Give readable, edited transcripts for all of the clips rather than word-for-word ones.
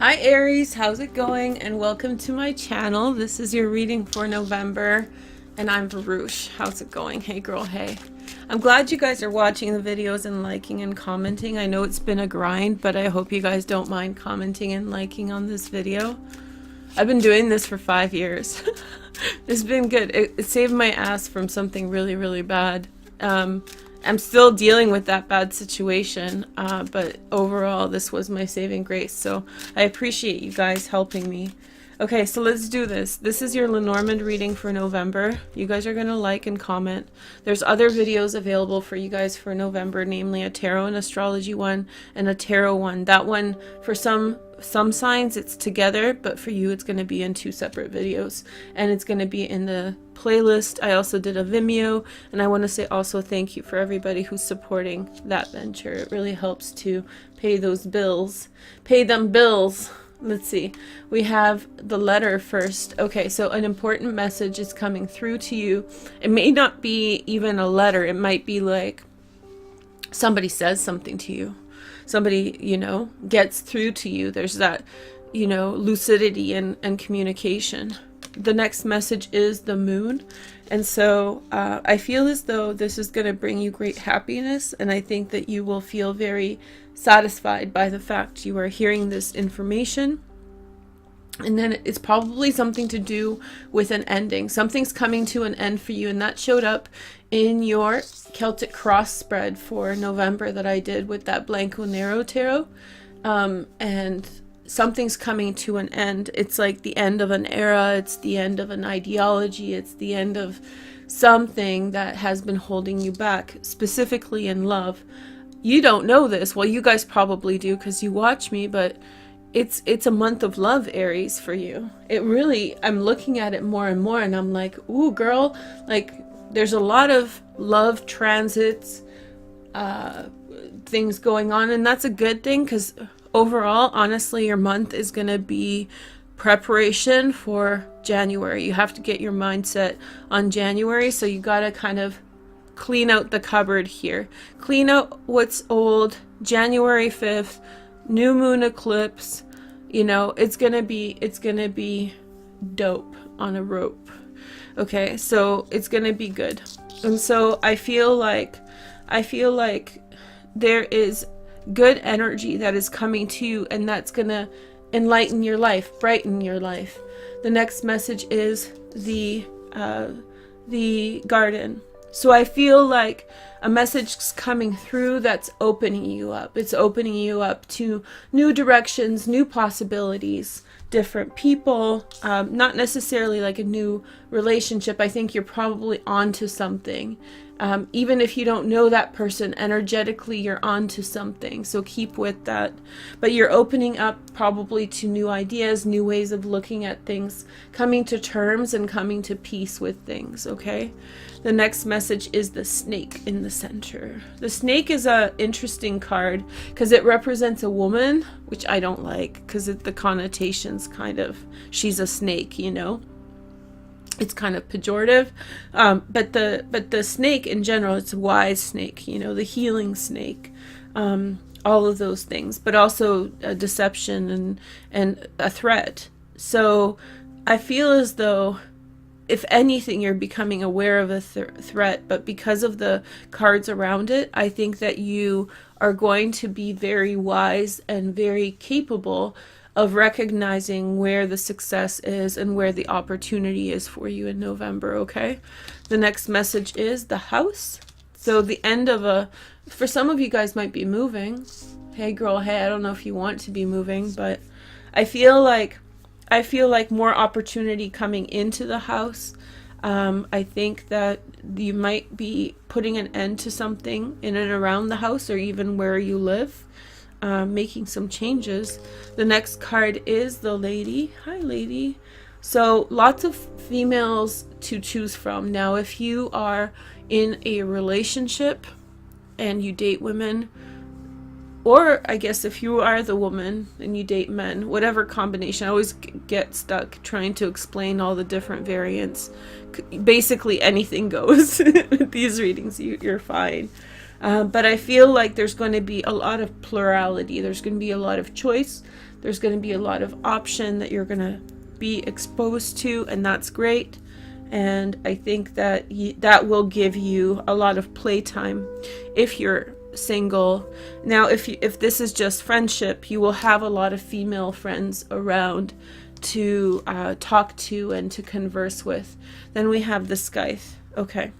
Hi Aries, how's it going? And welcome to my channel. This is your reading for November, and I'm Varouche. How's it going? Hey girl, hey. I'm glad you guys are watching the videos and liking and commenting. I know it's been a grind, but I hope you guys don't mind commenting and liking on this video. I've been doing this for 5 years. It's been good. It saved my ass from something really, really bad. I'm still dealing with that bad situation, but overall this was my saving grace, so I appreciate you guys helping me. Okay, so let's do this. This is your Lenormand reading for November. You guys are going to like and comment. There's other videos available for you guys for November, namely a tarot and astrology one and a tarot one. That one, for some signs it's together, but for you it's going to be in 2 separate videos, and it's going to be in the playlist. I also did a Vimeo, and I want to say also thank you for everybody who's supporting that venture. It really helps to pay those bills. Pay them bills. Let's see. We have the letter first. Okay, so an important message is coming through to you. It may not be even a letter. It might be like somebody says something to you. Somebody, you know, gets through to you. There's that, you know, lucidity and communication. The next message is the moon. And so I feel as though this is going to bring you great happiness. And I think that you will feel very satisfied by the fact you are hearing this information. And then it's probably something to do with an ending. Something's coming to an end for you. And that showed up in your Celtic cross spread for November that I did with that Blanco Nero tarot. And something's coming to an end. It's like the end of an era. It's the end of an ideology. It's the end of something that has been holding you back, specifically in love. You don't know this. Well, you guys probably do because you watch me, but it's a month of love, Aries, for you. It really, I'm looking at it more and more, and I'm like, ooh, girl, like there's a lot of love transits, things going on, and that's a good thing because overall, honestly, your month is going to be preparation for January. You have to get your mindset on January, so you got to kind of clean out the cupboard here. Clean out what's old. January 5th, new moon eclipse. You know, it's going to be dope on a rope. Okay, so it's going to be good. And so I feel like there is good energy that is coming to you, and that's gonna enlighten your life, brighten your life. The next message is the garden. So I feel like a message is coming through that's opening you up. It's opening you up to new directions, new possibilities, different people, not necessarily like a new relationship. I think you're probably onto something. Even if you don't know that person, energetically you're onto something, so keep with that. But you're opening up probably to new ideas, new ways of looking at things, coming to terms and coming to peace with things, okay? The next message is the snake in the center. The snake is a interesting card because it represents a woman, which I don't like because the connotation's kind of, she's a snake, you know? It's kind of pejorative, but the snake in general, it's a wise snake, you know, the healing snake, all of those things, but also a deception and a threat. So I feel as though, if anything, you're becoming aware of a threat, but because of the cards around it, I think that you are going to be very wise and very capable of recognizing where the success is and where the opportunity is for you in November, okay? The next message is the house. So the end of for some of you guys might be moving. Hey girl, hey, I don't know if you want to be moving, but I feel like more opportunity coming into the house. I think that you might be putting an end to something in and around the house or even where you live. Making some changes. The next card is the lady. Hi lady. So lots of females to choose from. Now if you are in a relationship and you date women, or I guess if you are the woman and you date men, whatever combination, I always get stuck trying to explain all the different variants. Basically anything goes with these readings. You're fine. But I feel like there's going to be a lot of plurality. There's going to be a lot of choice. There's going to be a lot of option that you're going to be exposed to, and that's great. And I think that that will give you a lot of playtime if you're single. Now, if this is just friendship, you will have a lot of female friends around to talk to and to converse with. Then we have the scythe. Okay.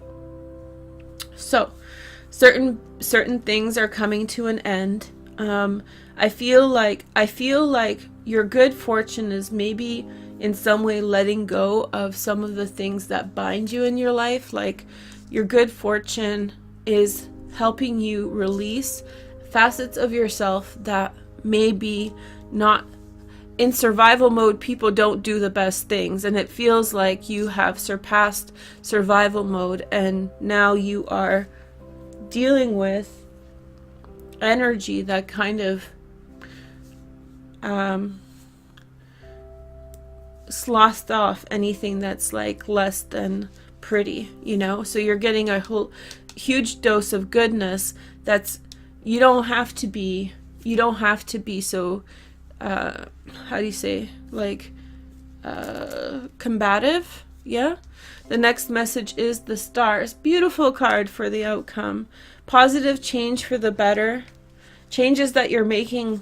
So, certain things are coming to an end. I feel like your good fortune is maybe in some way letting go of some of the things that bind you in your life. Like, your good fortune is helping you release facets of yourself that maybe not in survival mode. People don't do the best things, and it feels like you have surpassed survival mode, and now you are dealing with energy that kind of slothed off anything that's like less than pretty, you know. So you're getting a whole huge dose of goodness. That's you don't have to be so how do you say, like combative. Yeah. The next message is the stars. Beautiful card for the outcome. Positive change for the better. Changes that you're making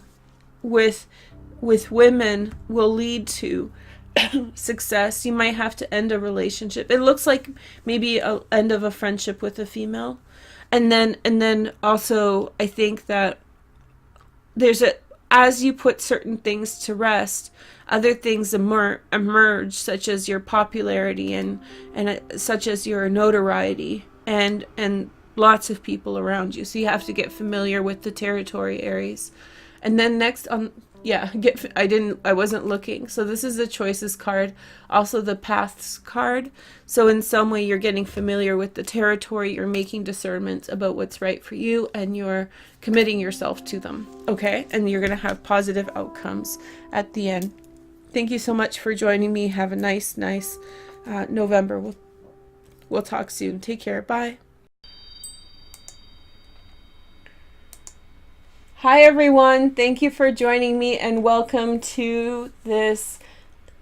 with women will lead to success. You might have to end a relationship. It looks like maybe an end of a friendship with a female. And then also I think that as you put certain things to rest, other things emerge, such as your popularity and such as your notoriety and lots of people around you. So you have to get familiar with the territory, Aries. And then next on, yeah, I wasn't looking. So this is the choices card, also the paths card. So in some way you're getting familiar with the territory, you're making discernments about what's right for you, and you're committing yourself to them. Okay? And you're going to have positive outcomes at the end. Thank you so much for joining me. Have a nice November. We'll talk soon. Take care. Bye. Hi everyone, thank you for joining me and welcome to this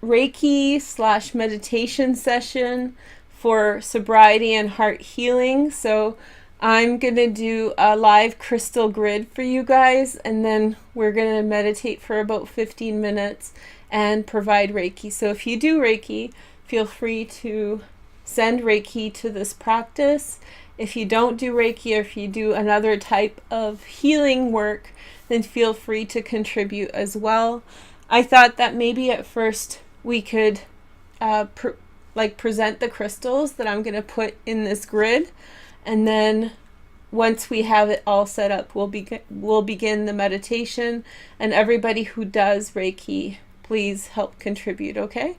Reiki / meditation session for sobriety and heart healing. So I'm going to do a live crystal grid for you guys, and then we're going to meditate for about 15 minutes and provide Reiki. So if you do Reiki, feel free to send Reiki to this practice. If you don't do Reiki, or if you do another type of healing work, then feel free to contribute as well. I thought that maybe at first we could present the crystals that I'm going to put in this grid, and then once we have it all set up, we'll begin the meditation. And everybody who does Reiki, please help contribute, okay?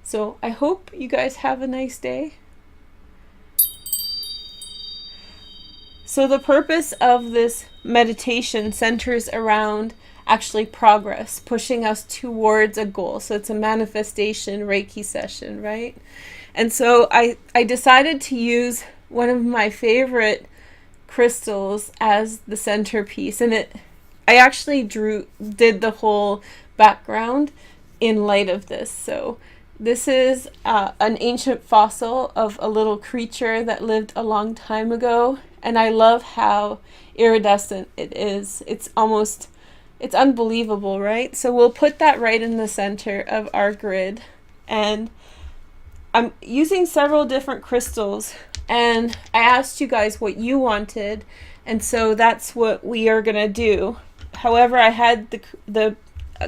So I hope you guys have a nice day. So the purpose of this meditation centers around actually progress, pushing us towards a goal. So it's a manifestation Reiki session, right? And so I decided to use one of my favorite crystals as the centerpiece, and I actually did the whole background in light of this. So this is an ancient fossil of a little creature that lived a long time ago. And I love how iridescent it is. It's unbelievable, right? So we'll put that right in the center of our grid. And I'm using several different crystals. And I asked you guys what you wanted. And so that's what we are going to do. However, I had the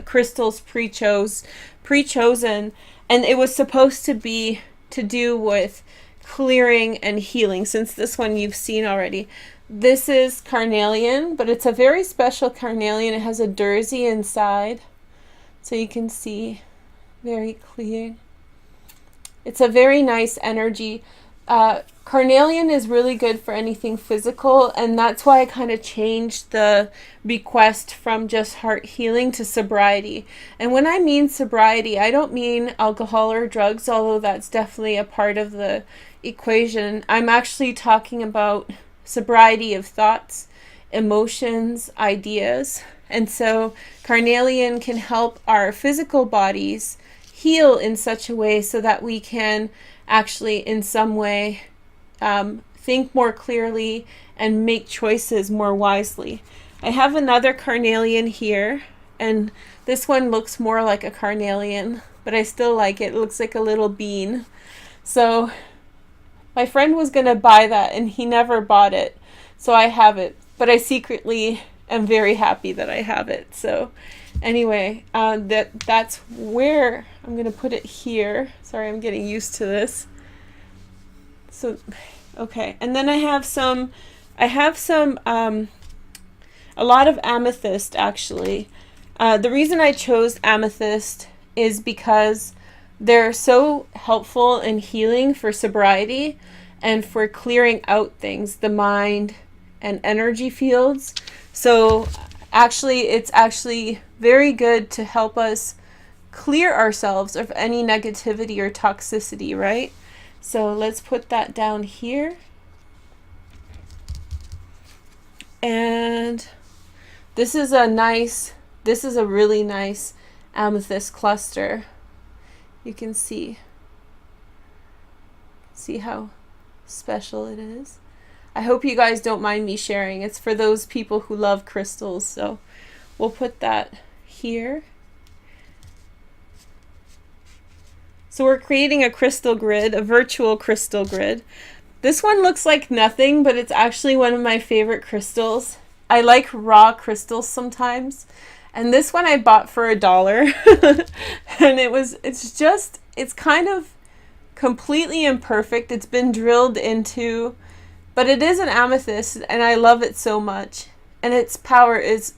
crystals pre-chosen. And it was supposed to be to do with clearing and healing, since this one you've seen already. This is carnelian, but it's a very special carnelian. It has a jersey inside, so you can see very clear. It's a very nice energy. Carnelian is really good for anything physical, and that's why I kind of changed the request from just heart healing to sobriety. And when I mean sobriety, I don't mean alcohol or drugs, although that's definitely a part of the equation. I'm actually talking about sobriety of thoughts emotions, ideas. And so carnelian can help our physical bodies heal in such a way so that we can actually in some way think more clearly and make choices more wisely. I have another carnelian here, and this one looks more like a carnelian, but I still like it. It looks like a little bean. So my friend was going to buy that and he never bought it. So I have it, but I secretly am very happy that I have it. So anyway, that's where I'm going to put it here. Sorry, I'm getting used to this. So, okay. And then I have a lot of amethyst actually. The reason I chose amethyst is because they're so helpful in healing for sobriety and for clearing out things, the mind and energy fields. So actually, it's actually very good to help us clear ourselves of any negativity or toxicity, right? So let's put that down here. And this is a really nice amethyst cluster. You can see how special it is. I hope you guys don't mind me sharing. It's for those people who love crystals. So we'll put that here. So we're creating a crystal grid, a virtual crystal grid. This one looks like nothing, but it's actually one of my favorite crystals. I like raw crystals sometimes. And this one I bought for $1. And it's kind of completely imperfect. It's been drilled into, but it is an amethyst and I love it so much. And its power it's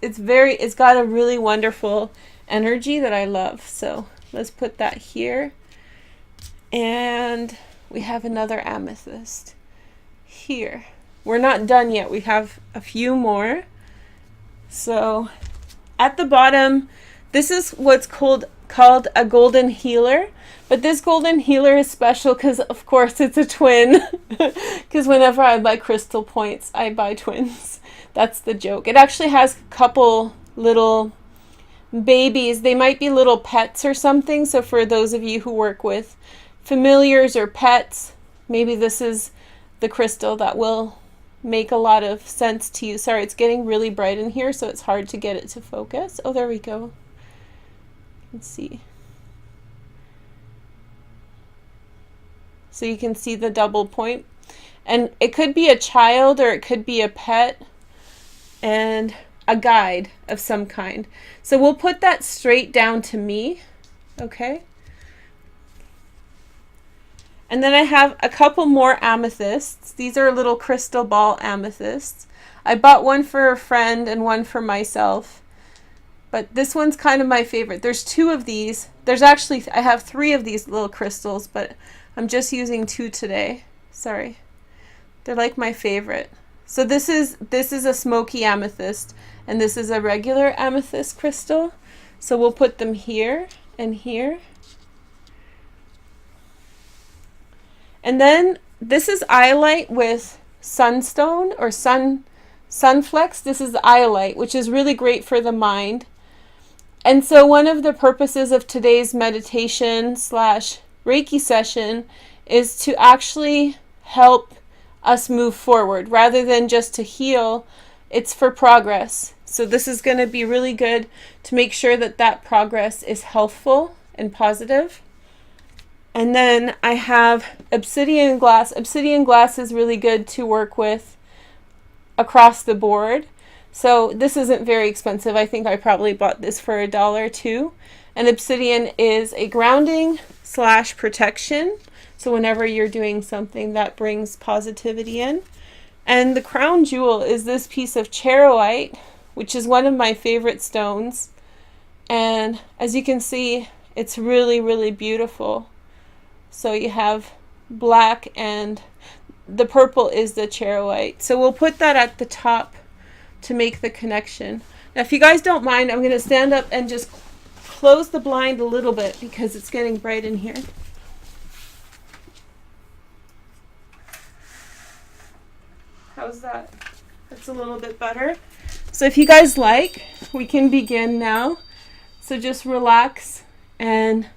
got a really wonderful energy that I love. So let's put that here. And we have another amethyst here. We're not done yet. We have a few more. So at the bottom, this is what's called a golden healer. But this golden healer is special because, of course, it's a twin. Because whenever I buy crystal points, I buy twins. That's the joke. It actually has a couple little babies. They might be little pets or something. So for those of you who work with familiars or pets, maybe this is the crystal that will make a lot of sense to you. Sorry, it's getting really bright in here, so it's hard to get it to focus. Oh, there we go. Let's see. So you can see the double point. And it could be a child or it could be a pet and a guide of some kind. So we'll put that straight down to me. Okay. And then I have a couple more amethysts. These are little crystal ball amethysts. I bought one for a friend and one for myself. But this one's kind of my favorite. There's two of these. I have 3 of these little crystals, but I'm just using 2 today. Sorry. They're like my favorite. So this is a smoky amethyst, and this is a regular amethyst crystal. So we'll put them here and here. And then this is iolite with sunstone or sunflex. This is iolite, which is really great for the mind. And so one of the purposes of today's meditation / Reiki session is to actually help us move forward rather than just to heal. It's for progress. So this is going to be really good to make sure that progress is healthful and positive. And then I have obsidian glass. Obsidian glass is really good to work with across the board. So this isn't very expensive. I think I probably bought this for $1 too. And obsidian is a grounding / protection. So whenever you're doing something that brings positivity in. And the crown jewel is this piece of charoite, which is one of my favorite stones. And as you can see, it's really, really beautiful. So you have black and the purple is the charoite. So we'll put that at the top to make the connection. Now, if you guys don't mind, I'm going to stand up and just close the blind a little bit because it's getting bright in here. How's that? That's a little bit better. So if you guys like, we can begin now. So just relax and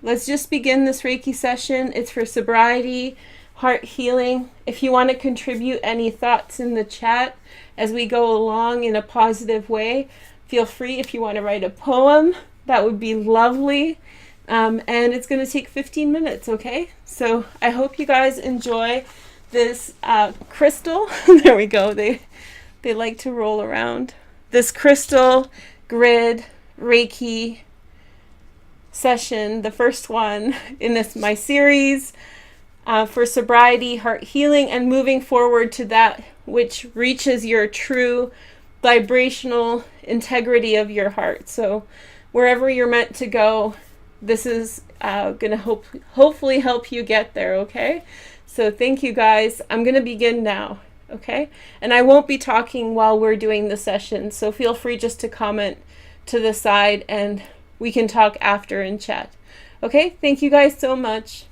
let's just begin this Reiki session. It's for sobriety, heart healing. If you want to contribute any thoughts in the chat as we go along in a positive way, feel free. If you want to write a poem, that would be lovely. And it's going to take 15 minutes, okay? So I hope you guys enjoy this crystal. There we go. They like to roll around. This crystal grid Reiki session, the first one in this my series for sobriety, heart healing, and moving forward to that which reaches your true vibrational integrity of your heart. So wherever you're meant to go, this is going to hopefully help you get there, okay? So thank you guys. I'm going to begin now, okay? And I won't be talking while we're doing the session, so feel free just to comment to the side and we can talk after in chat. Okay, thank you guys so much.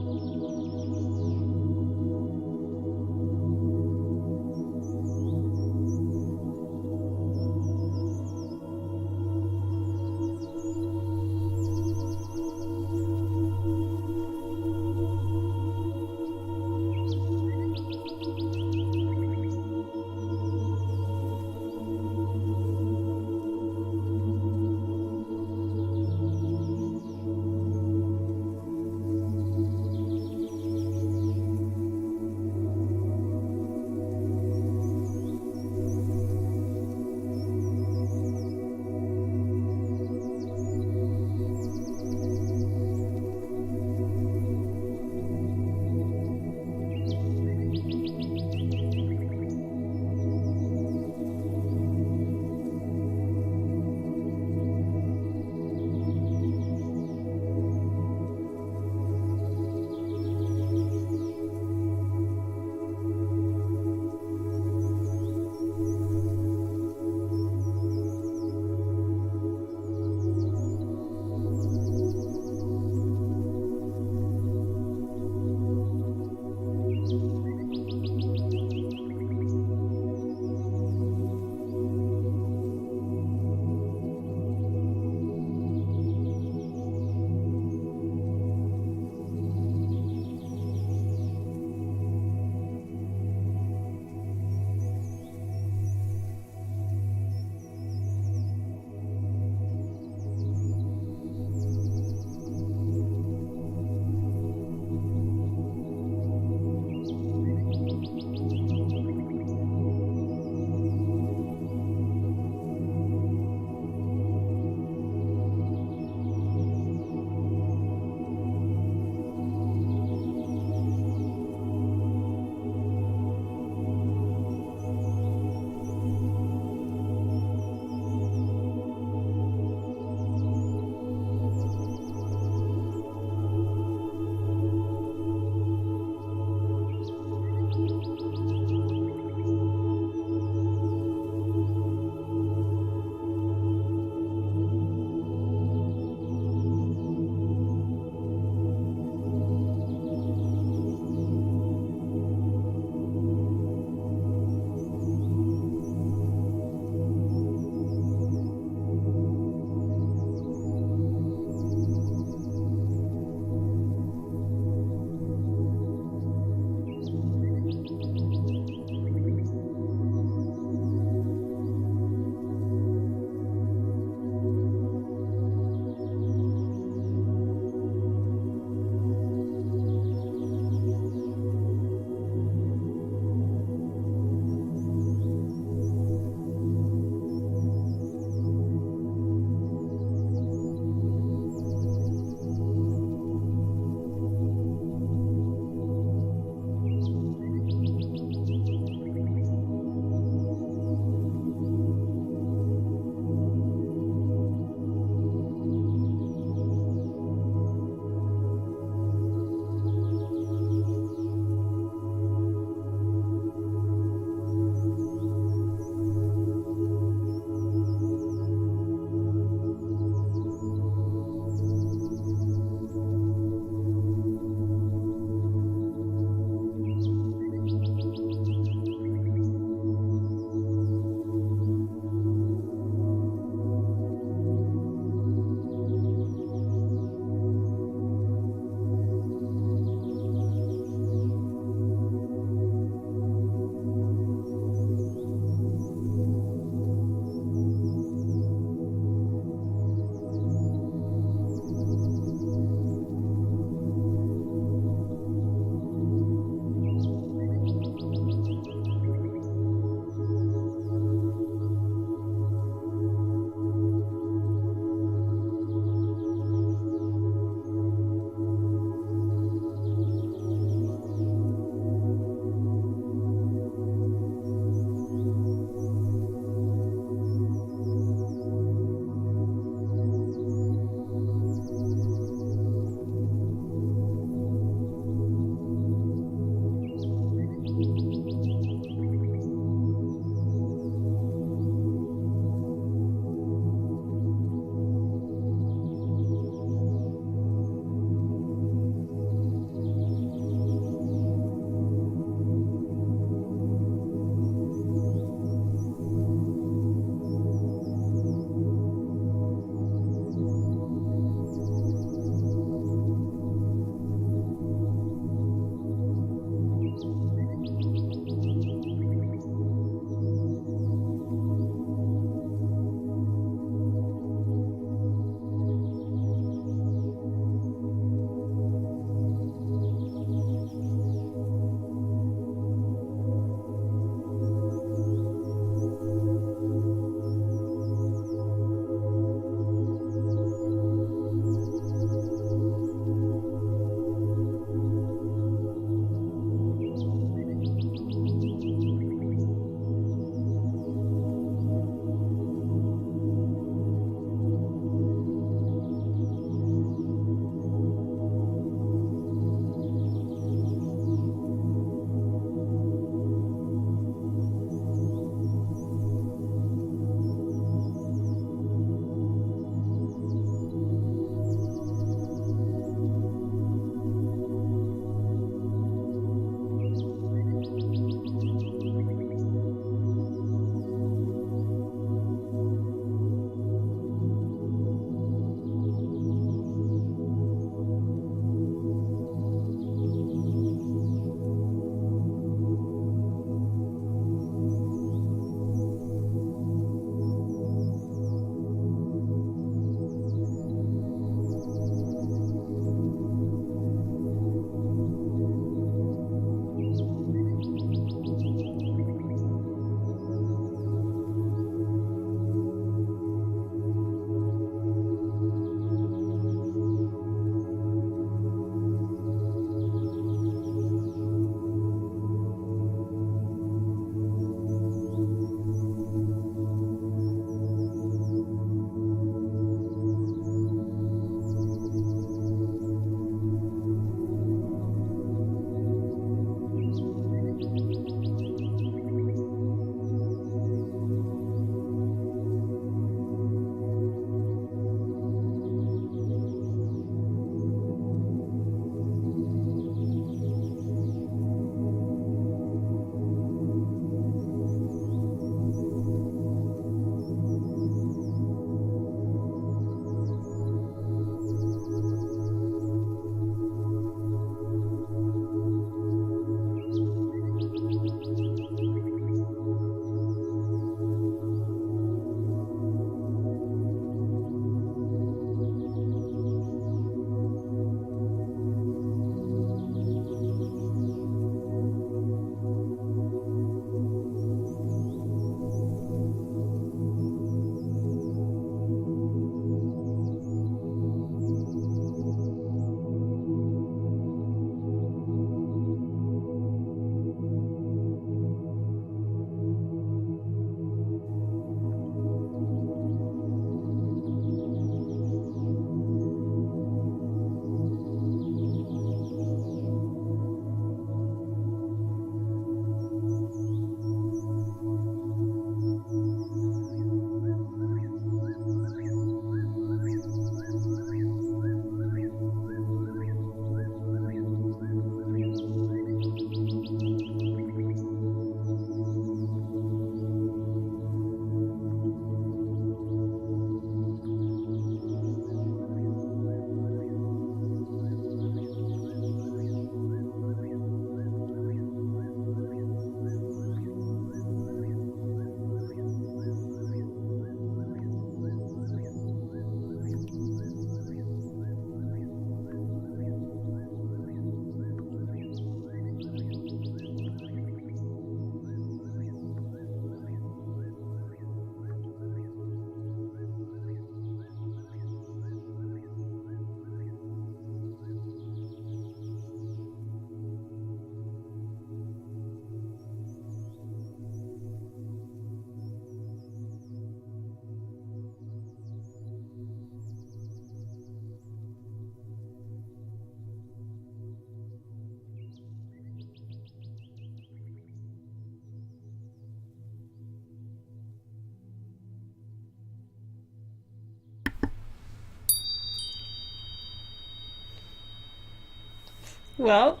Well,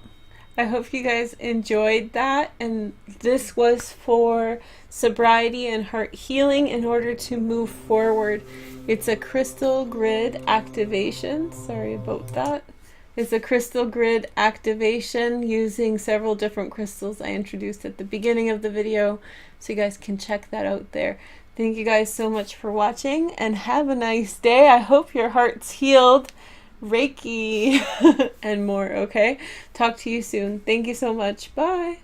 I hope you guys enjoyed that. And this was for sobriety and heart healing in order to move forward. It's a crystal grid activation. Sorry about that. It's a crystal grid activation using several different crystals I introduced at the beginning of the video. So you guys can check that out there. Thank you guys so much for watching and have a nice day. I hope your heart's healed. Reiki and more, okay? Talk to you soon. Thank you so much. Bye.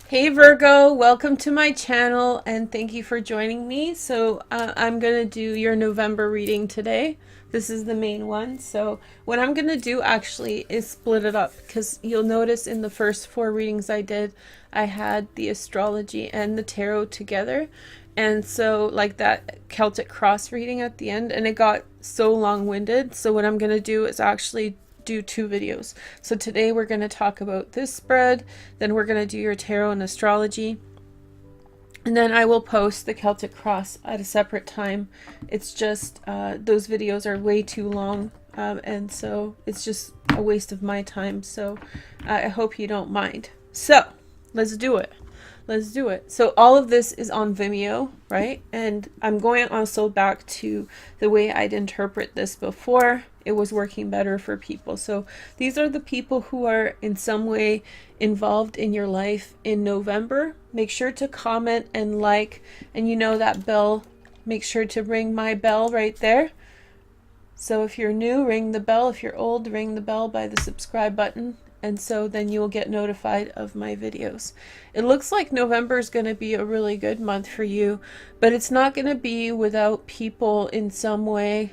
Hey Virgo, welcome to my channel and thank you for joining me. So I'm going to do your November reading today. This is the main one. So what I'm going to do actually is split it up because you'll notice in the first 4 readings I did, I had the astrology and the tarot together. And so like that Celtic cross reading at the end, and it got so long-winded. So what I'm going to do is actually do 2 videos. So today we're going to talk about this spread, then we're going to do your tarot and astrology, and then I will post the Celtic cross at a separate time. It's just those videos are way too long, and so it's just a waste of my time. So I hope you don't mind. So let's do it. Let's do it. So all of this is on Vimeo, right? And I'm going also back to the way I'd interpret this before. It was working better for people. So these are the people who are in some way involved in your life in November. Make sure to comment and like, and you know that bell, make sure to ring my bell right there. So if you're new, ring the bell. If you're old, ring the bell by the subscribe button. And so then you will get notified of my videos. It looks like November is going to be a really good month for you, but it's not going to be without people in some way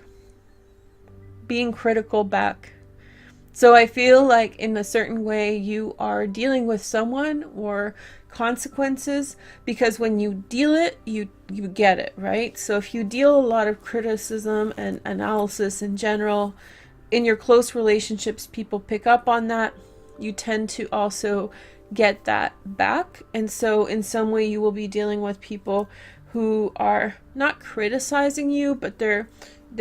being critical back. So I feel like in a certain way you are dealing with someone or consequences, because when you deal it, you get it, right? So if you deal a lot of criticism and analysis in general, in your close relationships, people pick up on that. You tend to also get that back. And so in some way you will be dealing with people who are not criticizing you, but they're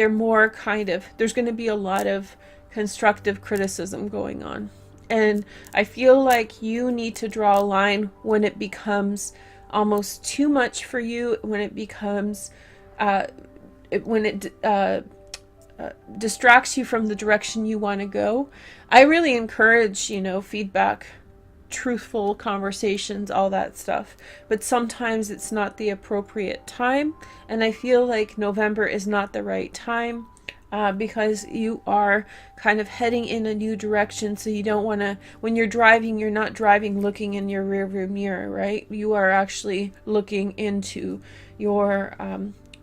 more kind of, there's going to be a lot of constructive criticism going on. And I feel like you need to draw a line when it becomes almost too much for you, when it becomes, distracts you from the direction you want to go. I really encourage, you know, feedback, truthful conversations, all that stuff. But sometimes it's not the appropriate time. And I feel like November is not the right time because you are kind of heading in a new direction. So you don't want to, when you're driving, you're not driving looking in your rearview mirror, right? You are actually looking into your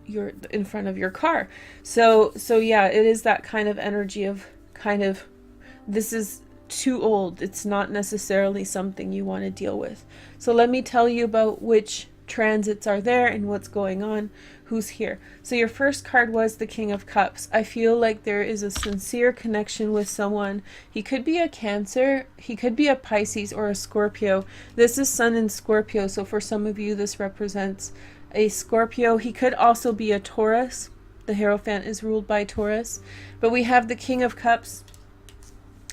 you're in front of your car. So yeah, it is that kind of energy of kind of, this is too old. It's not necessarily something you want to deal with. So let me tell you about which transits are there and what's going on, who's here. So your first card was the King of Cups. I feel like there is a sincere connection with someone. He could be a Cancer, he could be a Pisces or a Scorpio. This is Sun in Scorpio, so for some of you this represents a Scorpio. He could also be a Taurus. The Hierophant is ruled by Taurus. But we have the King of Cups.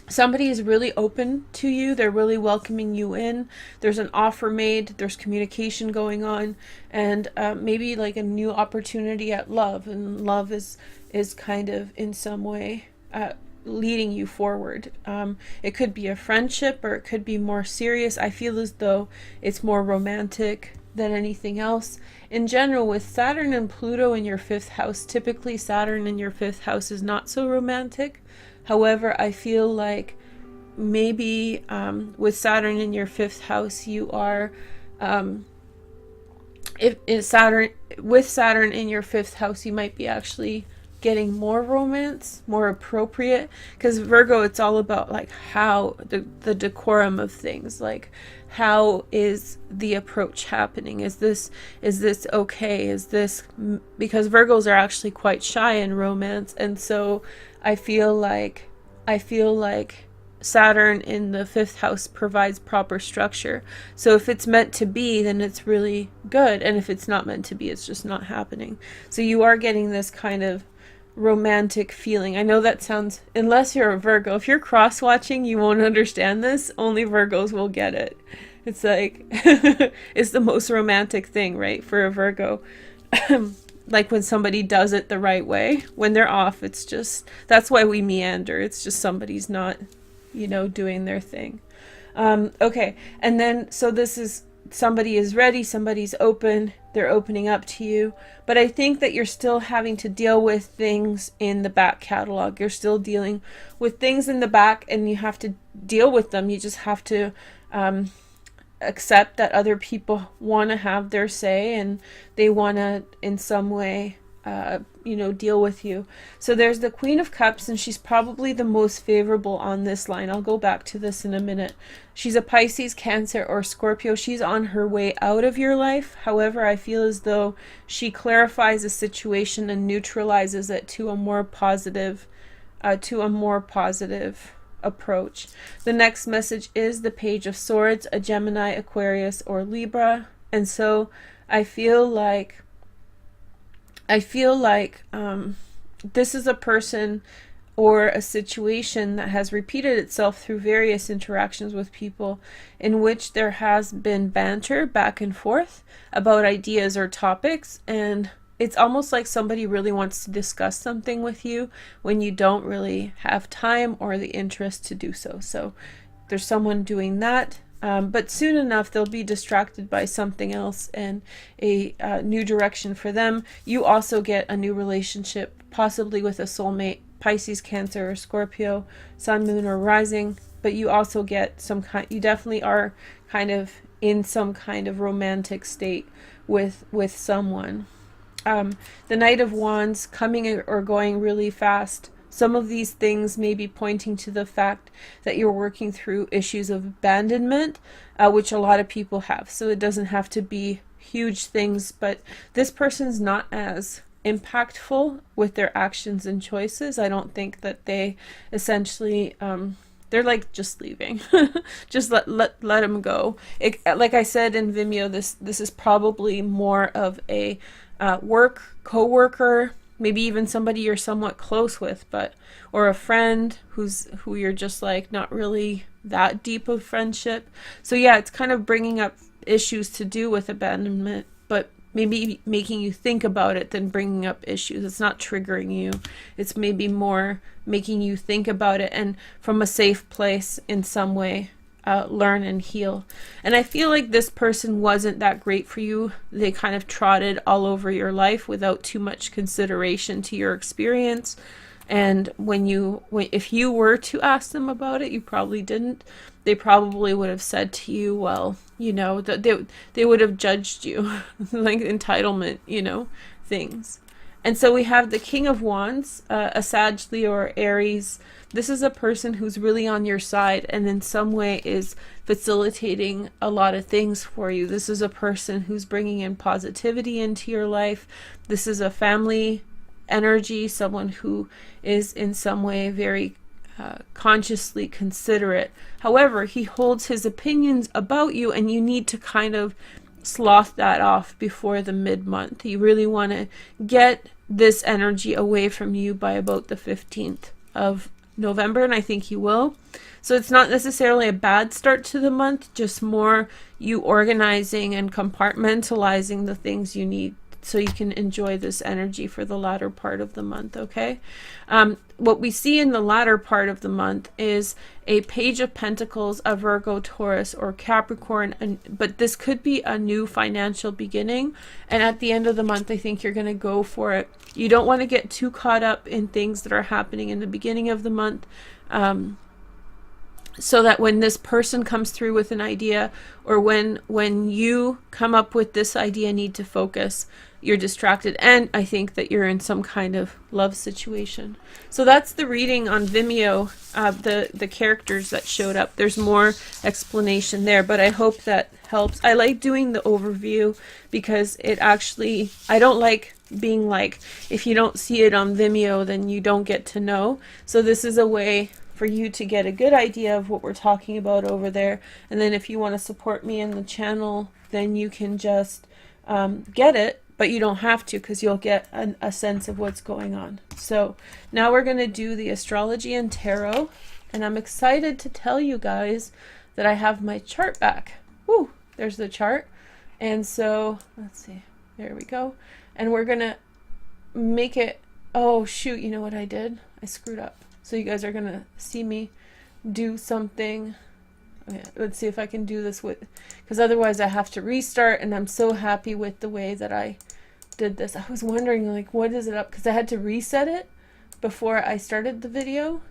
Somebody is really open to you. They're really welcoming you in. There's an offer made. There's communication going on. And maybe like a new opportunity at love. And love is kind of in some way leading you forward. It could be a friendship or it could be more serious. I feel as though it's more romantic than anything else. In general, with Saturn and Pluto in your 5th house, typically Saturn in your 5th house is not so romantic. However, I feel like maybe with Saturn in your 5th house, you are, with Saturn in your 5th house, you might be actually getting more romance, more appropriate, because Virgo, it's all about like how the decorum of things, like how is the approach happening, is this okay, is this, because Virgos are actually quite shy in romance. And so I feel like Saturn in the 5th house provides proper structure. So if it's meant to be, then it's really good, and if it's not meant to be, it's just not happening. So you are getting this kind of romantic feeling. I know that sounds, unless you're a Virgo, if you're cross-watching, you won't understand this. Only Virgos will get it. It's like, it's the most romantic thing, right, for a Virgo. Like when somebody does it the right way. When they're off, it's just, that's why we meander. It's just somebody's not, you know, doing their thing. Okay, and then, so this is, somebody is ready, somebody's open, they're opening up to you. But I think that you're still having to deal with things in the back catalog. You're still dealing with things in the back, and you have to deal with them. You just have to accept that other people want to have their say, and they want to in some way you know, deal with you. So there's the Queen of Cups, and she's probably the most favorable on this line. I'll go back to this in a minute. She's a Pisces, Cancer, or Scorpio. She's on her way out of your life. However, I feel as though she clarifies a situation and neutralizes it to a more positive approach. The next message is the Page of Swords, a Gemini, Aquarius, or Libra. And so I feel like this is a person or a situation that has repeated itself through various interactions with people, in which there has been banter back and forth about ideas or topics, and it's almost like somebody really wants to discuss something with you when you don't really have time or the interest to do so. So there's someone doing that. But soon enough, they'll be distracted by something else, and a new direction for them. You also get a new relationship, possibly with a soulmate, Pisces, Cancer, or Scorpio, Sun, Moon, or Rising. But you also get some kind, you definitely are kind of in some kind of romantic state with someone. The Knight of Wands, coming or going really fast. Some of these things may be pointing to the fact that you're working through issues of abandonment, which a lot of people have. So it doesn't have to be huge things, but this person's not as impactful with their actions and choices. I don't think that they essentially, they're like just leaving. Just let them go. Like I said in Vimeo, this is probably more of a co-worker, maybe even somebody you're somewhat close with, but, or a friend who you're just like not really that deep of friendship. So yeah, it's kind of bringing up issues to do with abandonment, but maybe making you think about it than bringing up issues. It's not triggering you. It's maybe more making you think about it, and from a safe place in some way, learn and heal. And I feel like this person wasn't that great for you. They kind of trotted all over your life without too much consideration to your experience. And if you were to ask them about it, you probably didn't. They probably would have said to you, well, you know, that they would have judged you, like entitlement, you know, things. And so we have the King of Wands, a Sag, Leo, or Aries. This is a person who's really on your side and in some way is facilitating a lot of things for you. This is a person who's bringing in positivity into your life. This is a family energy, someone who is in some way very consciously considerate. However, he holds his opinions about you, and you need to kind of slough that off before the mid-month. You really want to get this energy away from you by about the 15th of November, and I think you will. So it's not necessarily a bad start to the month, just more you organizing and compartmentalizing the things you need so you can enjoy this energy for the latter part of the month, okay? What we see in the latter part of the month is a Page of Pentacles, a Virgo, Taurus, or Capricorn, but this could be a new financial beginning, and at the end of the month, I think you're going to go for it. You don't want to get too caught up in things that are happening in the beginning of the month, so that when this person comes through with an idea, or when you come up with this idea, need to focus, you're distracted, and I think that you're in some kind of love situation. So that's the reading on Vimeo, the characters that showed up. There's more explanation there, but I hope that helps. I like doing the overview because it actually, I don't like being like, if you don't see it on Vimeo, then you don't get to know. So this is a way for you to get a good idea of what we're talking about over there. And then if you want to support me in the channel, then you can just get it but you don't have to, because you'll get a sense of what's going on. So now we're going to do the astrology and tarot, and I'm excited to tell you guys that I have my chart back. Woo, there's the chart. And so let's see, there we go. And we're going to make it, oh shoot, you know what I did? I screwed up. So you guys are going to see me do something. Okay, let's see if I can do this with, because otherwise I have to restart, and I'm so happy with the way that I did this. I was wondering, like, what is it up? Because I had to reset it before I started the video,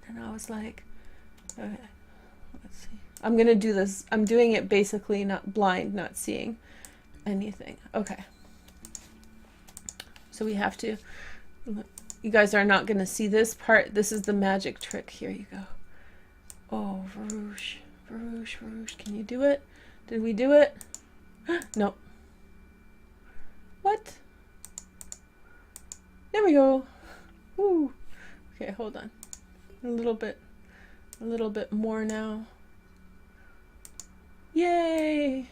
and I was like, okay, let's see. I'm going to do this. I'm doing it basically not blind, not seeing anything. Okay. So we have to, you guys are not going to see this part. This is the magic trick. Here you go. Oh, Varouche, Varouche, Varouche. Can you do it? Did we do it? No. What? There we go. Woo. Okay, hold on. A little bit more now. Yay!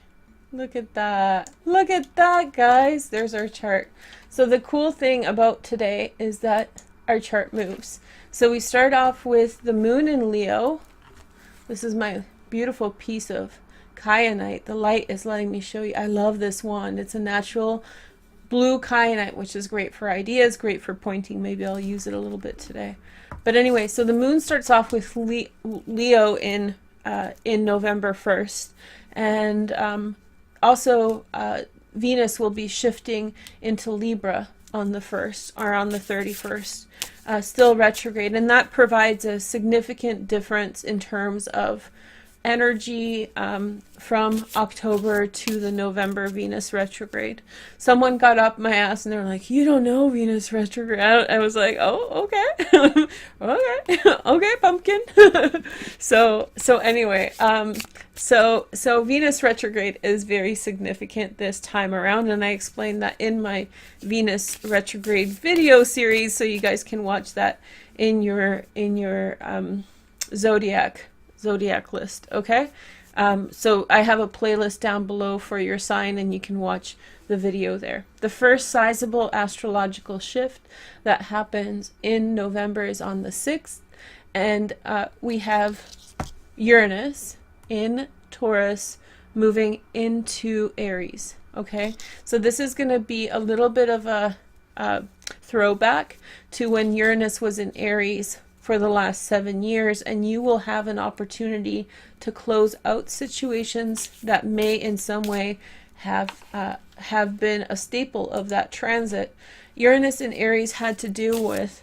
Look at that. Look at that, guys. There's our chart. So the cool thing about today is that our chart moves. So we start off with the moon in Leo. This is my beautiful piece of kyanite. The light is letting me show you. I love this wand. It's a natural blue kyanite, which is great for ideas, great for pointing. Maybe I'll use it a little bit today. But anyway, so the moon starts off with Leo in November 1st. And also Venus will be shifting into Libra on the 1st, or on the 31st, still retrograde, and that provides a significant difference in terms of energy from October to the November Venus retrograde. Someone got up my ass and they're like, you don't know Venus retrograde. I was like, oh, okay. Okay. Okay, pumpkin. So anyway, so Venus retrograde is very significant this time around, and I explained that in my Venus retrograde video series, so you guys can watch that in your zodiac list. Okay, so I have a playlist down below for your sign, and you can watch the video there. The first sizable astrological shift that happens in November is on the 6th, and we have Uranus in Taurus moving into Aries. Okay, so this is going to be a little bit of a throwback to when Uranus was in Aries for the last 7 years, and you will have an opportunity to close out situations that may in some way have been a staple of that transit. Uranus in Aries had to do with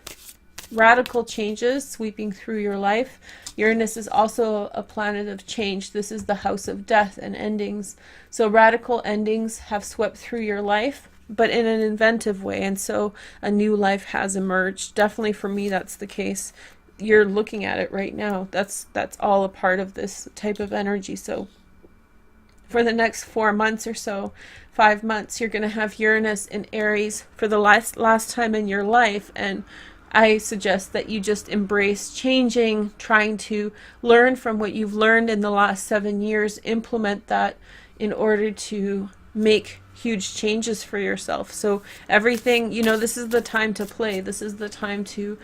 radical changes sweeping through your life. Uranus is also a planet of change. This is the house of death and endings. So radical endings have swept through your life, but in an inventive way, and so a new life has emerged. Definitely for me, that's the case. You're looking at it right now. That's all a part of this type of energy. So for the next 4 months or so, 5 months, you're going to have Uranus in Aries for the last time in your life, and I suggest that you just embrace changing, trying to learn from what you've learned in the last 7 years, implement that in order to make huge changes for yourself. So everything, you know, this is the time to play. This is the time to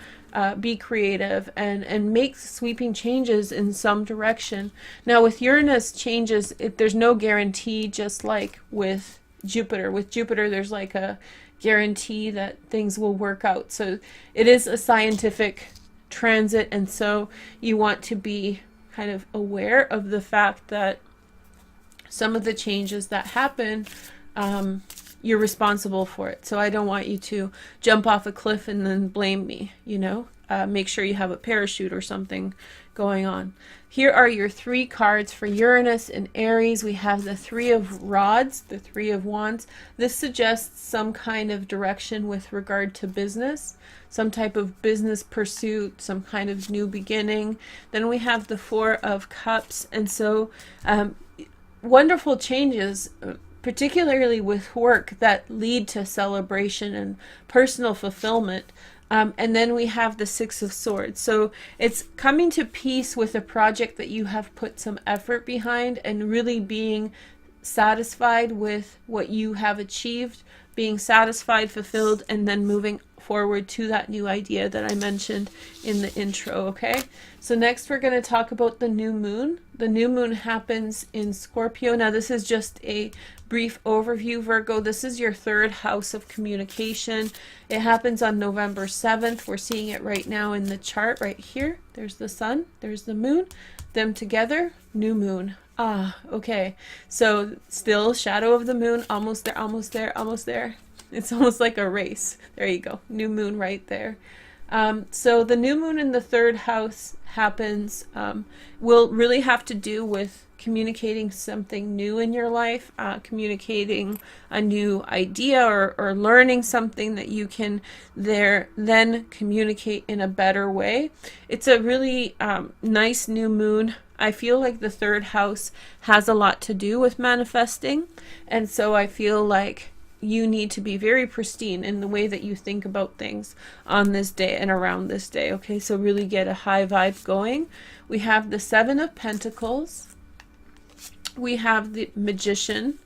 be creative and make sweeping changes in some direction. Now with Uranus changes, there's no guarantee, just like with Jupiter. With Jupiter, there's like a guarantee that things will work out. So it is a scientific transit, and so you want to be kind of aware of the fact that some of the changes that happen, you're responsible for it. So I don't want you to jump off a cliff and then blame me, you know. Make sure you have a parachute or something going on. Here are your 3 cards for Uranus in Aries. We have the 3 of Rods, the 3 of Wands. This suggests some kind of direction with regard to business, some type of business pursuit, some kind of new beginning. Then we have the 4 of Cups, and so wonderful changes, particularly with work, that lead to celebration and personal fulfillment. And then we have the 6 of Swords. So it's coming to peace with a project that you have put some effort behind, and really being satisfied with what you have achieved, being satisfied, fulfilled, and then moving forward to that new idea that I mentioned in the intro, okay? So next we're going to talk about the new moon. The new moon happens in Scorpio. Now this is just a brief overview, Virgo. This is your third house of communication. It happens on November 7th. We're seeing it right now in the chart right here. There's the sun, there's the moon, them together, new moon. Ah, okay. So still shadow of the moon, almost there, almost there, almost there. It's almost like a race. There you go. New moon right there. So the new moon in the third house happens, will really have to do with communicating something new in your life, communicating a new idea or learning something that you can then communicate in a better way. It's a really nice new moon. I feel like the third house has a lot to do with manifesting, and so I feel like you need to be very pristine in the way that you think about things on this day and around this day. Okay, so really get a high vibe going. We have the Seven of Pentacles, we have the Magician,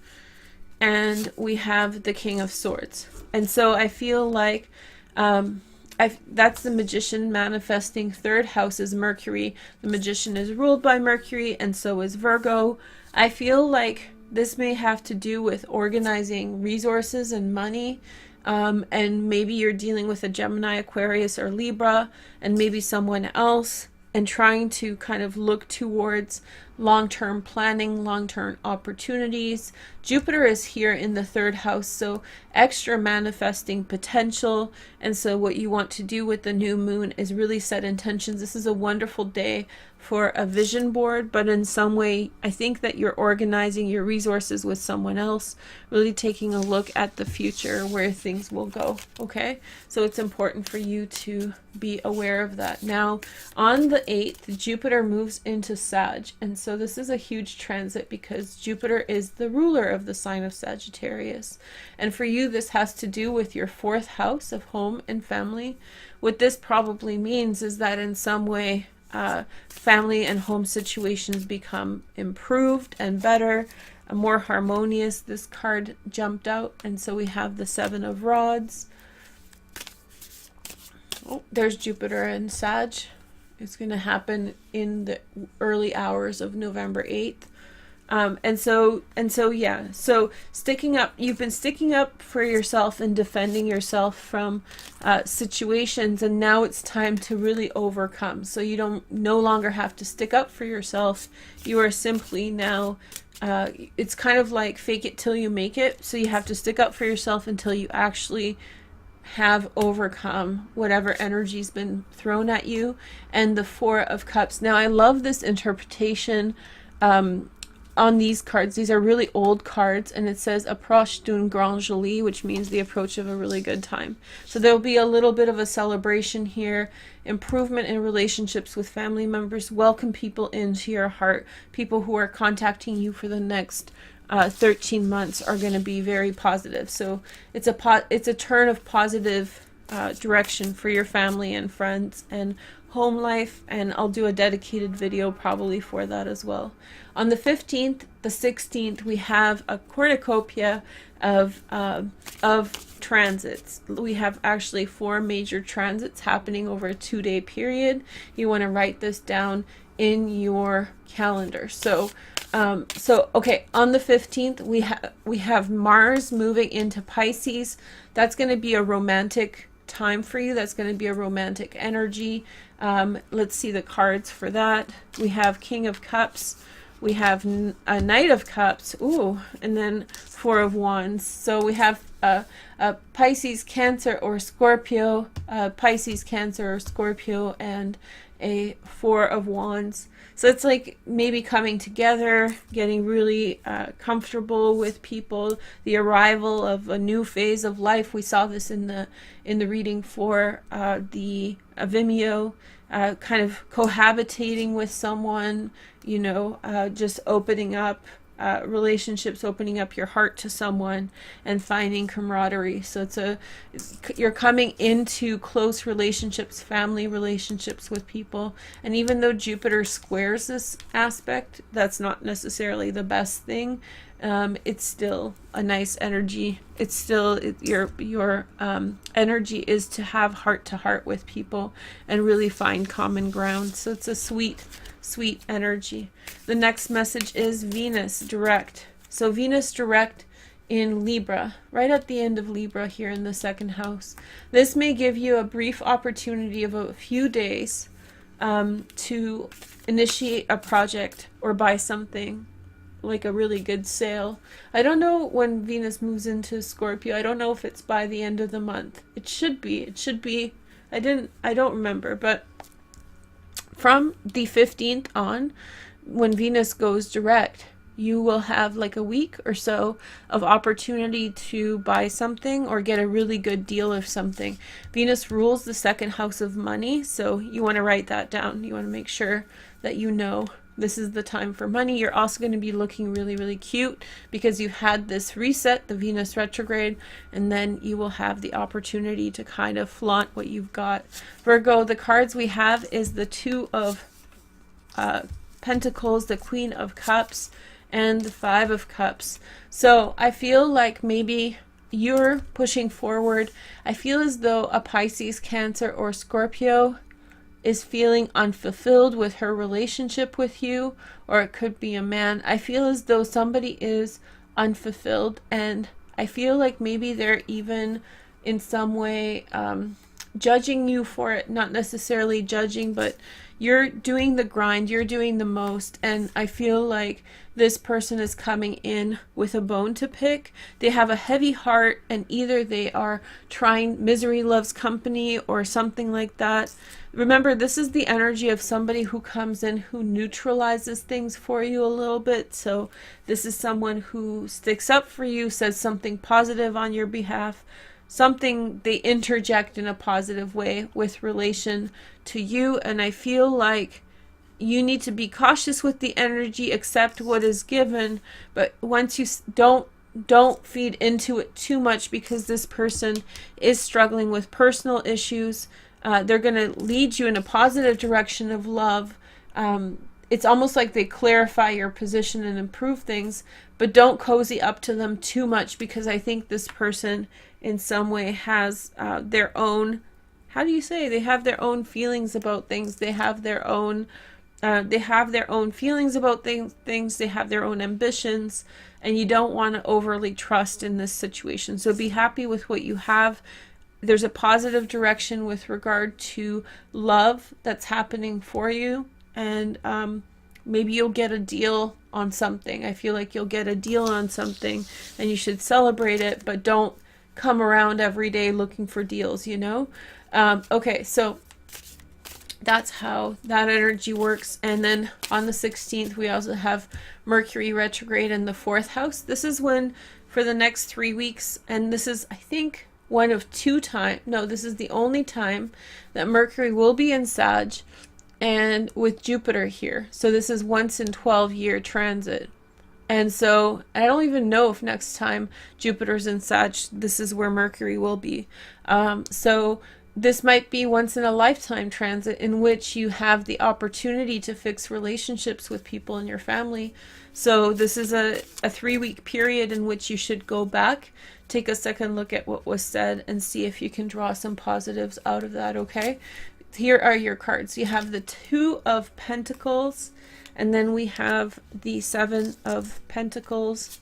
and we have the King of Swords. And so I feel like that's the Magician manifesting. Third house is Mercury. The Magician is ruled by Mercury, and so is Virgo. I feel like this may have to do with organizing resources and money, and maybe you're dealing with a Gemini, Aquarius, or Libra, and maybe someone else, and trying to kind of look towards long-term planning, long-term opportunities. Jupiter is here in the third house, so extra manifesting potential. And so what you want to do with the new moon is really set intentions. This is a wonderful day for a vision board, but in some way I think that you're organizing your resources with someone else, really taking a look at the future, where things will go. Okay, so it's important for you to be aware of that. Now on the 8th, Jupiter moves into Sag, and so this is a huge transit because Jupiter is the ruler of the sign of Sagittarius. And for you, this has to do with your fourth house of home and family. What this probably means is that in some way, family and home situations become improved and better, more harmonious. This card jumped out, and so we have the Seven of Rods. Oh, there's Jupiter and Sag. It's going to happen in the early hours of November 8th. And so yeah, so sticking up, you've been sticking up for yourself and defending yourself from situations, and now it's time to really overcome. So you don't no longer have to stick up for yourself. You are simply now, it's kind of like fake it till you make it. So you have to stick up for yourself until you actually have overcome whatever energy's been thrown at you. And the Four of Cups. Now I love this interpretation on these cards. These are really old cards, and it says approche d'une grande jolie, which means the approach of a really good time. So there'll be a little bit of a celebration here, improvement in relationships with family members, welcome people into your heart. People who are contacting you for the next 13 months are going to be very positive. So it's a turn of positive direction for your family and friends and home life, and I'll do a dedicated video probably for that as well. On the 15th, the 16th, we have a cornucopia of transits. We have actually 4 major transits happening over a 2-day period. You want to write this down in your calendar. So okay, on the 15th, we have Mars moving into Pisces. That's going to be a romantic time for you. That's going to be a romantic energy. Let's see the cards for that. We have King of Cups. We have a Knight of Cups. Ooh, and then Four of Wands. So we have a Pisces, Cancer, or Scorpio. Pisces, Cancer, or Scorpio, and a Four of Wands. So it's like maybe coming together, getting really comfortable with people, the arrival of a new phase of life. We saw this in the reading for the Vimeo, kind of cohabitating with someone, you know, just opening up, relationships, opening up your heart to someone and finding camaraderie. So you're coming into close relationships, family relationships with people. And even though Jupiter squares this aspect, that's not necessarily the best thing. It's still a nice energy. It's still your energy is to have heart to heart with people and really find common ground. So it's a sweet energy. The next message is Venus direct. So Venus direct in Libra, right at the end of Libra here in the second house. This may give you a brief opportunity of a few days to initiate a project or buy something, like a really good sale. I don't know when Venus moves into Scorpio. I don't know if it's by the end of the month. It should be. I don't remember, but from the 15th on, when Venus goes direct, you will have like a week or so of opportunity to buy something or get a really good deal of something. Venus rules the second house of money, so you want to write that down. You want to make sure that you know this is the time for money. You're also going to be looking really cute because you've had this reset, the Venus retrograde, and then you will have the opportunity to kind of flaunt what you've got. Virgo, the cards we have is the Two of Pentacles, the Queen of Cups, and the Five of Cups. So I feel like maybe you're pushing forward. I feel as though a Pisces, Cancer, or Scorpio is feeling unfulfilled with her relationship with you, or it could be a man. I feel as though somebody is unfulfilled, and I feel like maybe they're even in some way judging you for it. Not necessarily judging, but you're doing the grind, you're doing the most, and I feel like this person is coming in with a bone to pick. They have a heavy heart, and either they are trying misery loves company or something like that. Remember, this is the energy of somebody who comes in who neutralizes things for you a little bit. So this is someone who sticks up for you, says something positive on your behalf, something they interject in a positive way with relation to you. And I feel like you need to be cautious with the energy, accept what is given, but once you don't feed into it too much, because this person is struggling with personal issues. They're going to lead you in a positive direction of love. It's almost like they clarify your position and improve things, but don't cozy up to them too much, because I think this person in some way has their own, how do you say, they have their own feelings about things. They have their own feelings about things. They have their own ambitions, and you don't want to overly trust in this situation. So be happy with what you have. There's a positive direction with regard to love that's happening for you, and maybe you'll get a deal on something. I feel like you'll get a deal on something, and you should celebrate it, but don't come around every day looking for deals, you know? Okay, so that's how that energy works. And then on the 16th, we also have Mercury retrograde in the 4th house. This is when, for the next 3 weeks, and this is, I think, one of two times, no, this is the only time that Mercury will be in Sag and with Jupiter here. So this is once in 12-year transit. And so I don't even know if next time Jupiter's in Sag, this is where Mercury will be. So this might be once in a lifetime transit in which you have the opportunity to fix relationships with people in your family. So this is a 3-week period in which you should go back, take a second look at what was said, and see if you can draw some positives out of that, okay? Here are your cards. You have the Two of Pentacles, and then we have the Seven of Pentacles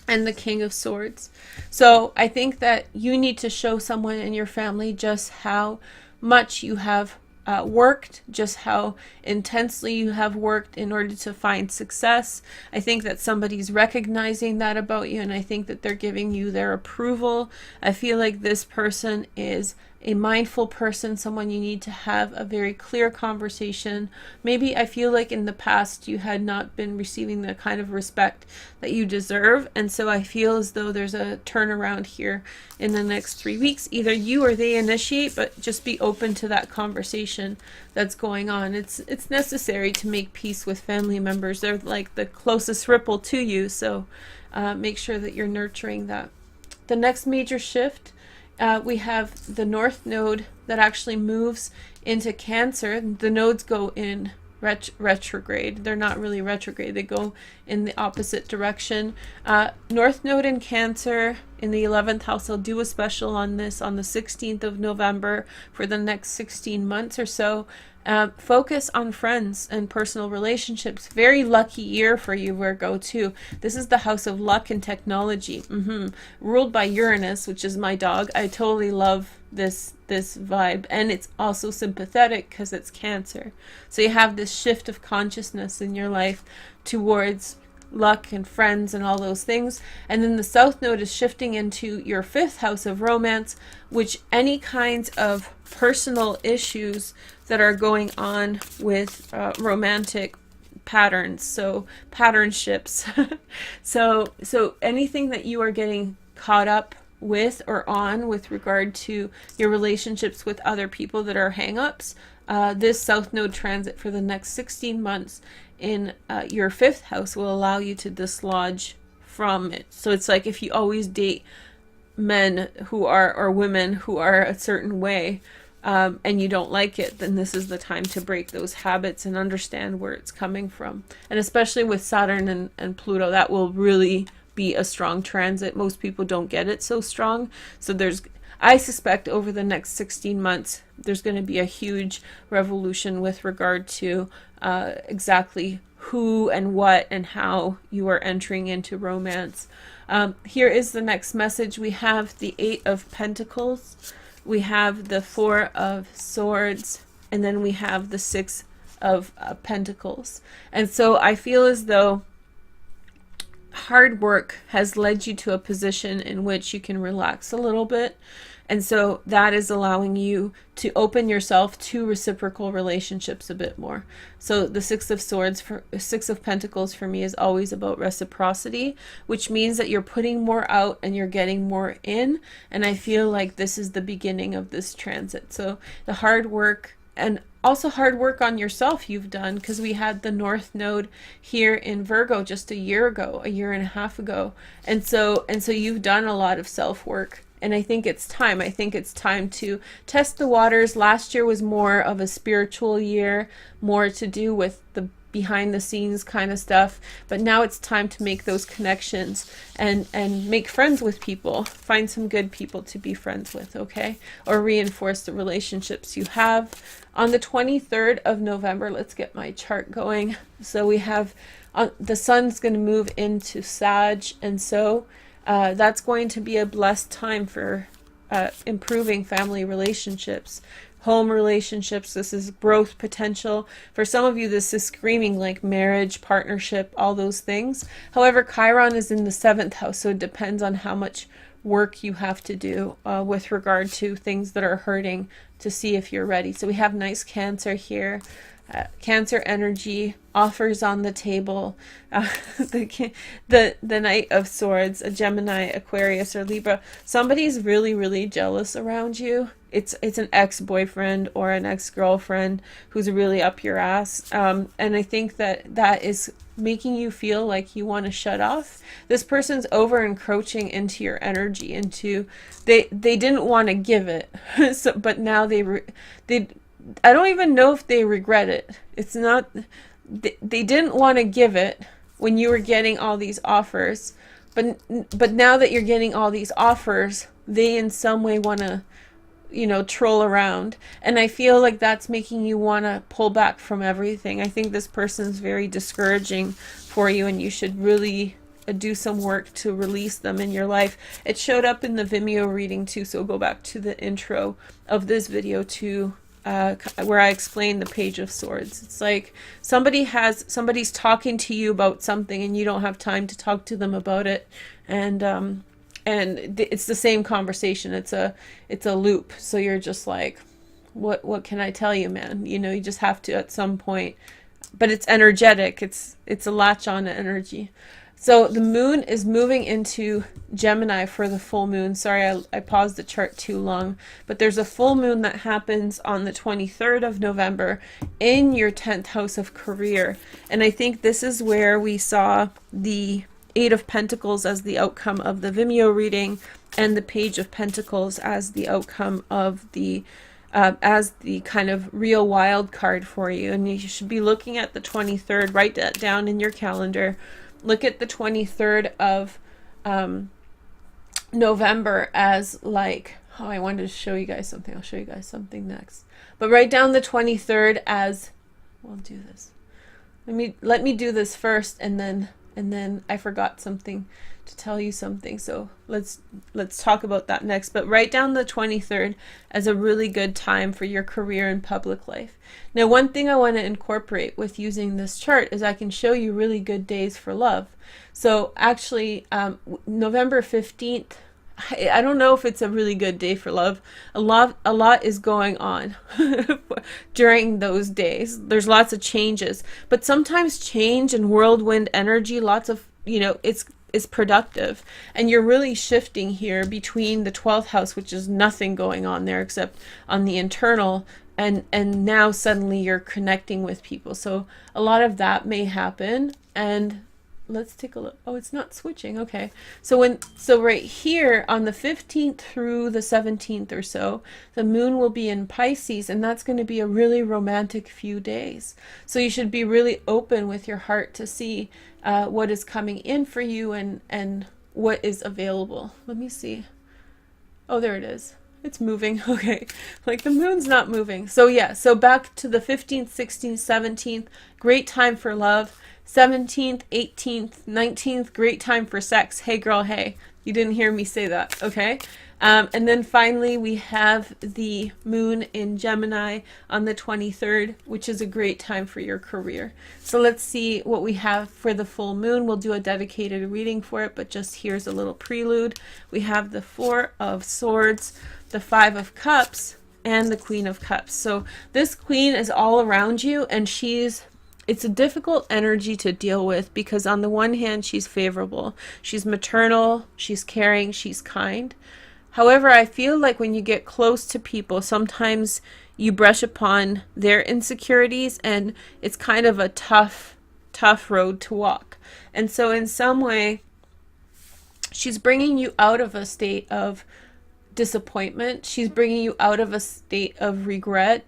and the King of Swords. So I think that you need to show someone in your family just how much you have worked, just how intensely you have worked in order to find success. I think that somebody's recognizing that about you, and I think that they're giving you their approval. I feel like this person is a mindful person, someone you need to have a very clear conversation. Maybe I feel like in the past you had not been receiving the kind of respect that you deserve, and so I feel as though there's a turnaround here in the next 3 weeks. Either you or they initiate, but just be open to that conversation that's going on. It's necessary to make peace with family members. They're like the closest ripple to you, so make sure that you're nurturing that. The next major shift, we have the North Node that actually moves into Cancer. The nodes go in retrograde. They're not really retrograde. They go in the opposite direction. North Node in Cancer in the 11th house. I'll do a special on this on the 16th of November for the next 16 months or so. Focus on friends and personal relationships. Very lucky year for you, Virgo, too. This is the house of luck and technology. Ruled by Uranus, which is my dog. I totally love this vibe, and it's also sympathetic because it's Cancer. So you have this shift of consciousness in your life towards luck and friends and all those things. And then the South Node is shifting into your 5th house of romance, which any kinds of personal issues that are going on with romantic patterns, so pattern ships. so anything that you are getting caught up with or on with regard to your relationships with other people that are hang-ups, this South Node transit for the next 16 months in your 5th house will allow you to dislodge from it. So it's like if you always date men who are, or women who are a certain way, and you don't like it, then this is the time to break those habits and understand where it's coming from. And especially with Saturn and Pluto, that will really be a strong transit. Most people don't get it so strong. So I suspect over the next 16 months, there's going to be a huge revolution with regard to exactly who and what and how you are entering into romance. Here is the next message. We have the 8 of Pentacles. We have the 4 of Swords. And then we have the 6 of Pentacles. And so I feel as though hard work has led you to a position in which you can relax a little bit. And so that is allowing you to open yourself to reciprocal relationships a bit more. So the 6 of Swords, 6 of Pentacles for me is always about reciprocity, which means that you're putting more out and you're getting more in. And I feel like this is the beginning of this transit. So the hard work, and also hard work on yourself you've done, because we had the North Node here in Virgo just a year ago, a year and a half ago. And so you've done a lot of self-work. And I think it's time. I think it's time to test the waters. Last year was more of a spiritual year, more to do with the behind the scenes kind of stuff. But now it's time to make those connections and make friends with people. Find some good people to be friends with, okay? Or reinforce the relationships you have. On the 23rd of November, let's get my chart going. So we have the sun's going to move into Sag, and so that's going to be a blessed time for improving family relationships, home relationships. This is growth potential. For some of you, this is screaming like marriage, partnership, all those things. However, Chiron is in the 7th house, so it depends on how much work you have to do with regard to things that are hurting to see if you're ready. So we have nice Cancer here. Cancer energy, offers on the table, the Knight of Swords, a Gemini, Aquarius, or Libra. Somebody's really jealous around you. It's an ex-boyfriend or an ex-girlfriend who's really up your ass, and I think that is making you feel like you want to shut off. This person's over encroaching into your energy, they didn't want to give it, so, but now they I don't even know if they regret it. It's not, they didn't want to give it when you were getting all these offers, but now that you're getting all these offers, they in some way want to, troll around. And I feel like that's making you want to pull back from everything. I think this person's very discouraging for you, and you should really do some work to release them in your life. It showed up in the Vimeo reading too, so go back to the intro of this video too, where I explain the Page of Swords. It's like somebody's talking to you about something and you don't have time to talk to them about it, and it's the same conversation. It's a loop. So you're just like, what can I tell you, man? You know, you just have to at some point. But it's energetic. It's a latch on energy. So the moon is moving into Gemini for the full moon. Sorry, I paused the chart too long. But there's a full moon that happens on the 23rd of November in your 10th house of career. And I think this is where we saw the Eight of Pentacles as the outcome of the Vimeo reading, and the Page of Pentacles as the outcome of the as the kind of real wild card for you. And you should be looking at the 23rd. Write that down in your calendar. Look at the 23rd of November as like, oh, I wanted to show you guys something. I'll show you guys something next. But write down the 23rd as, we'll do this. Let me do this first, and then I forgot something to tell you something. So let's talk about that next. But write down the 23rd as a really good time for your career and public life. Now, one thing I want to incorporate with using this chart is I can show you really good days for love. So actually, November 15th, I don't know if it's a really good day for love. A lot is going on during those days. There's lots of changes, but sometimes change and whirlwind energy, lots of, you know, it's productive, and you're really shifting here between the 12th house, which is nothing going on there except on the internal, and now suddenly you're connecting with people. So a lot of that may happen. And let's take a look. Oh, it's not switching. Okay. So right here on the 15th through the 17th or so, the moon will be in Pisces, and that's going to be a really romantic few days. So you should be really open with your heart to see what is coming in for you and what is available. Let me see. Oh, there it is. It's moving. Okay. Like the moon's not moving. So yeah, so back to the 15th, 16th, 17th, great time for love. 17th, 18th, 19th, great time for sex. Hey girl, hey. You didn't hear me say that, okay? And then finally we have the moon in Gemini on the 23rd, which is a great time for your career. So let's see what we have for the full moon. We'll do a dedicated reading for it, but just here's a little prelude. We have the Four of Swords, the Five of Cups, and the Queen of Cups. So this queen is all around you, and it's a difficult energy to deal with because on the one hand, she's favorable. She's maternal, she's caring, she's kind. However, I feel like when you get close to people, sometimes you brush upon their insecurities, and it's kind of a tough road to walk. And so in some way, she's bringing you out of a state of disappointment. She's bringing you out of a state of regret.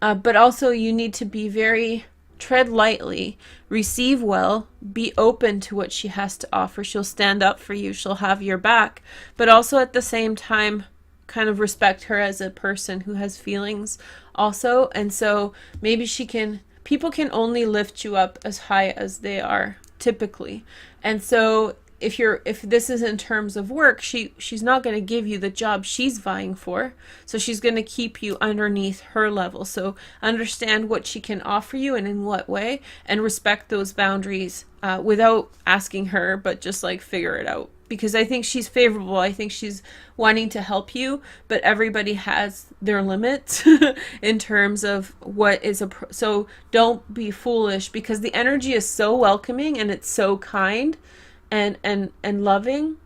But also you need to be very... tread lightly, receive well, be open to what she has to offer. She'll stand up for you. She'll have your back. But also at the same time, kind of respect her as a person who has feelings also. And so maybe people can only lift you up as high as they are typically. And so if this is in terms of work, she's not going to give you the job she's vying for. So she's going to keep you underneath her level. So understand what she can offer you and in what way, and respect those boundaries without asking her, but just like figure it out. Because I think she's favorable. I think she's wanting to help you, but everybody has their limits in terms of what is so don't be foolish, because the energy is so welcoming and it's so kind and loving.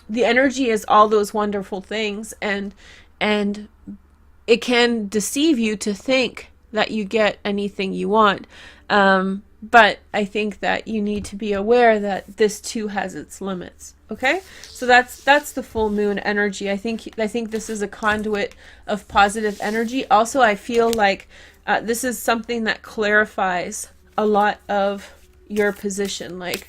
The energy is all those wonderful things, and it can deceive you to think that you get anything you want. But I think that you need to be aware that this too has its limits. Okay, so that's the full moon energy. I think this is a conduit of positive energy. Also, I feel like this is something that clarifies a lot of your position. Like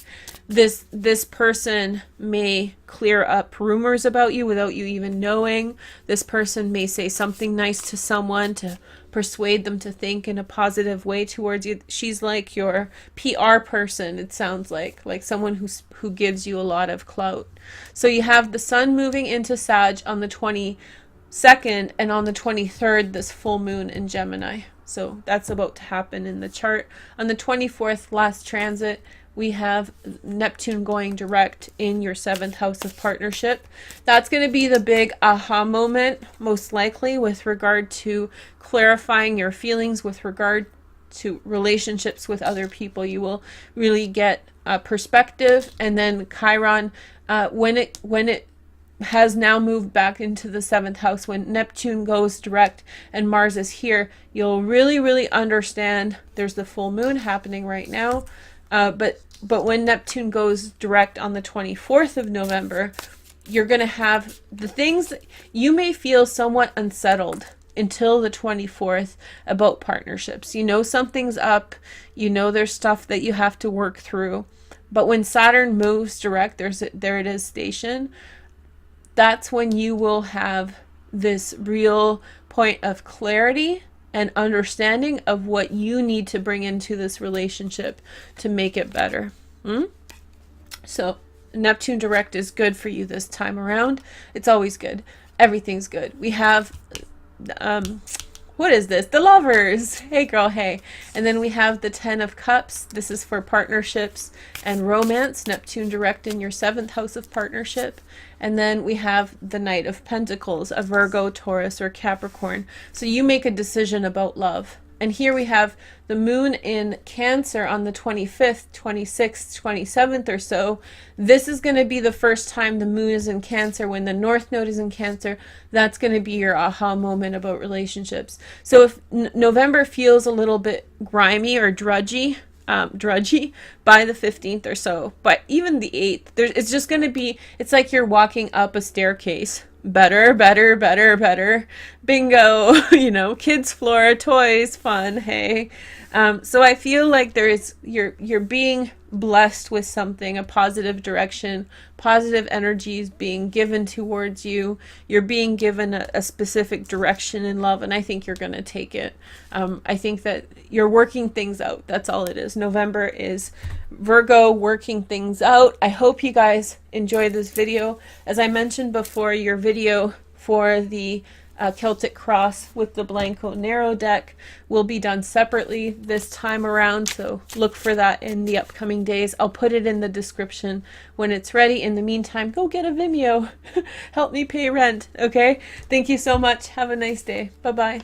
this person may clear up rumors about you without you even knowing. This person may say something nice to someone to persuade them to think in a positive way towards you. She's like your PR person, it sounds like someone who gives you a lot of clout. So you have the sun moving into Sag on the 22nd, and on the 23rd, this full moon in Gemini. So that's about to happen in the chart. On the 24th, last transit, we have Neptune going direct in your 7th house of partnership. That's going to be the big aha moment, most likely, with regard to clarifying your feelings with regard to relationships with other people. You will really get perspective. And then Chiron, when it has now moved back into the 7th house, when Neptune goes direct and Mars is here, you'll really understand. There's the full moon happening right now, but when Neptune goes direct on the 24th of November, you're going to have the things that you may feel somewhat unsettled until the 24th about partnerships. You know something's up, you know there's stuff that you have to work through, but when Saturn moves direct, there it is station. That's when you will have this real point of clarity and understanding of what you need to bring into this relationship to make it better. So Neptune direct is good for you this time around. It's always good. Everything's good. We have what is this? The Lovers. Hey girl, hey. And then we have the 10 of Cups. This is for partnerships and romance. Neptune direct in your 7th house of partnership. And then we have the Knight of Pentacles, a Virgo, Taurus, or Capricorn. So you make a decision about love. And here we have the moon in Cancer on the 25th, 26th, 27th or so. This is going to be the first time the moon is in Cancer. When the North Node is in Cancer, that's going to be your aha moment about relationships. So if November feels a little bit grimy or drudgy by the 15th or so, but even the 8th, it's just going to be, it's like you're walking up a staircase. Better, bingo. You know, kids floor, toys, fun, hey. So I feel like you're being blessed with something, a positive direction, positive energies being given towards you. You're being given a specific direction in love, and I think you're going to take it. I think that you're working things out. That's all it is. November is Virgo working things out. I hope you guys enjoy this video. As I mentioned before, your video for the Celtic Cross with the Blanco Narrow deck will be done separately this time around, so look for that in the upcoming days. I'll put it in the description when it's ready. In the meantime, go get a Vimeo. Help me pay rent, okay? Thank you so much. Have a nice day. Bye-bye.